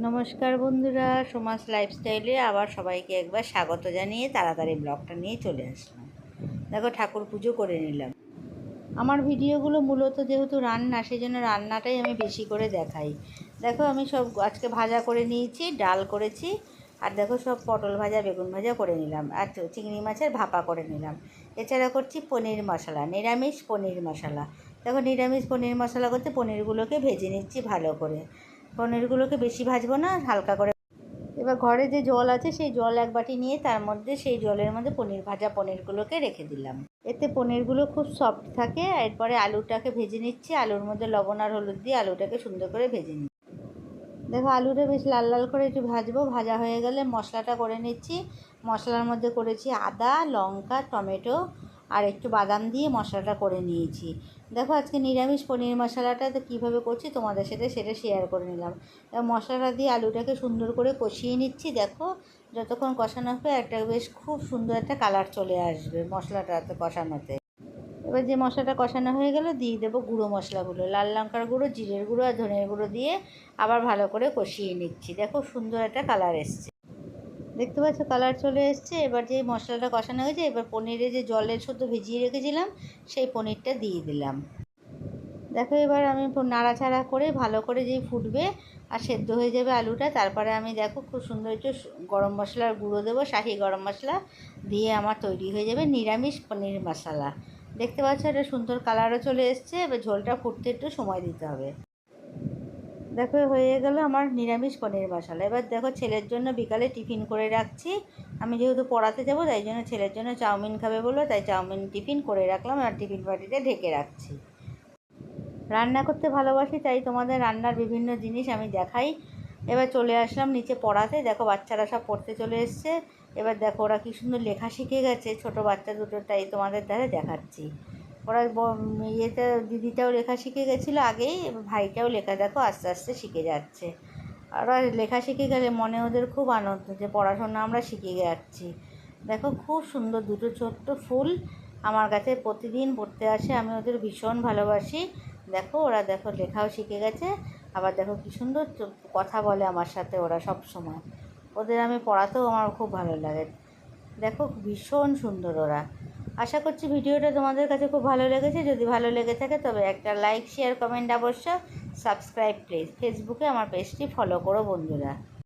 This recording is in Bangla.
নমস্কার বন্ধুরা, সমাজ লাইফস্টাইলে আবার সবাইকে একবার স্বাগত জানিয়ে তাড়াতাড়ি ব্লগটা নিয়ে চলে আসলাম। দেখো, ঠাকুর পুজো করে নিলাম। আমার ভিডিওগুলো মূলত যেহেতু রান্না, সেই জন্য রান্নাটাই আমি বেশি করে দেখাই। দেখো, আমি সব আজকে ভাজা করে নিয়েছি, ডাল করেছি, আর দেখো সব পটল ভাজা, বেগুন ভাজা করে নিলাম, আর চিংড়ি মাছের ভাপা করে নিলাম। এছাড়া করছি পনির মশলা, নিরামিষ পনির মশলা। দেখো, নিরামিষ পনির মশলা করতে পনিরগুলোকে ভেজে নিচ্ছি ভালো করে। পনিরগুলোকে বেশি ভাজবো না, হালকা করে। এবার ঘরে যে জল আছে সেই জল এক বাটি নিয়ে তার মধ্যে, সেই জলের মধ্যে ভাজা পনিরগুলোকে রেখে দিলাম। এতে পনিরগুলো খুব সফট থাকে। এরপরে আলুটাকে ভেজে নিচ্ছি, আলুর মধ্যে লবণ আর হলুদ দিয়ে আলুটাকে সুন্দর করে ভেজে নিচ্ছি। দেখো, আলুটা বেশ লাল লাল করে একটু ভাজবো। ভাজা হয়ে গেলে মশলাটা করে নিচ্ছি। মশলার মধ্যে করেছি আদা, লঙ্কা, টমেটো আর একটু বাদাম দিয়ে মশলাটা করে নিয়েছি। দেখো, আজকে নিরামিষ পনির মশলাটা তো কীভাবে করছি তোমাদের সাথে সেটা শেয়ার করে নিলাম। মশলাটা দিয়ে আলুটাকে সুন্দর করে কষিয়ে নিচ্ছি। দেখো, যতক্ষণ কষানো হবে একটা বেশ খুব সুন্দর একটা কালার চলে আসবে মশলাটাতে কষানোতে। এবার যে মশলাটা কষানো হয়ে গেল, দিয়ে দেবো গুঁড়ো মশলাগুলো, লাল লঙ্কার গুঁড়ো, জিরের গুঁড়ো আর ধনের গুঁড়ো দিয়ে আবার ভালো করে কষিয়ে নিচ্ছি। দেখো, সুন্দর একটা কালার এসছে, দেখতে পাচ্ছ কালার চলে এসছে। এবার যে মশলাটা কষানো হয়েছে, এবার পনিরে যে জলের শুদ্ধ ভিজিয়ে রেখেছিলাম সেই পনিরটা দিয়ে দিলাম। দেখো, এবার আমি নাড়াচাড়া করে ভালো করে যেই ফুটবে আর সেদ্ধ হয়ে যাবে আলুটা, তারপরে আমি দেখো খুব সুন্দর একটু গরম মশলার গুঁড়ো দেবো, শাহি গরম মশলা দিয়ে আমার তৈরি হয়ে যাবে নিরামিষ পনির মশলা। দেখতে পাচ্ছ, এটা সুন্দর কালারও চলে এসছে। এবার ঝোলটা ফুটতে একটু সময় দিতে হবে। দেখো, হয়ে গেল আমার নিরামিষ পনির মশলা। এবার দেখো, ছেলের জন্য বিকালে টিফিন করে রাখছি। আমি যেহেতু পড়াতে যাবো, তাই জন্য ছেলের জন্য চাউমিন খাবে বলো, তাই চাউমিন টিফিন করে রাখলাম আর টিফিন বাটিতে ঢেকে রাখছি। রান্না করতে ভালোবাসি, তাই তোমাদের রান্নার বিভিন্ন জিনিস আমি দেখাই। এবার চলে আসলাম নিচে পড়াতে। দেখো, বাচ্চারা সব পড়তে চলে এসছে। এবার দেখো, ওরা কী সুন্দর লেখা শিখে গেছে, ছোটো বাচ্চা দুটো, তাই তোমাদের দ্বারা দেখাচ্ছি। ওরা ইয়েতে দিদিটাও লেখা শিখে গেছিলো আগেই, ভাইটাও লেখা দেখো আস্তে আস্তে শিখে যাচ্ছে। আর ওরা লেখা শিখে গেলে মনে ওদের খুব আনন্দ যে পড়াশোনা আমরা শিখে যাচ্ছি। দেখো, খুব সুন্দর দুটো ছোট্ট ফুল আমার কাছে প্রতিদিন পড়তে আসে, আমি ওদের ভীষণ ভালোবাসি। দেখো, ওরা দেখো লেখাও শিখে গেছে, আবার দেখো কী সুন্দর কথা বলে আমার সাথে ওরা সব সময়। ওদের আমি পড়াতেও আমার খুব ভালো লাগে। দেখো, ভীষণ সুন্দর ওরা। আশা করছি ভিডিওটা তোমাদের কাছে খুব ভালো লেগেছে। যদি ভালো লেগে থাকে তবে একটা লাইক, শেয়ার, কমেন্ট অবশ্য। Subscribe please. ফেসবুকে আমার পেজটি ফলো করো বন্ধুরা।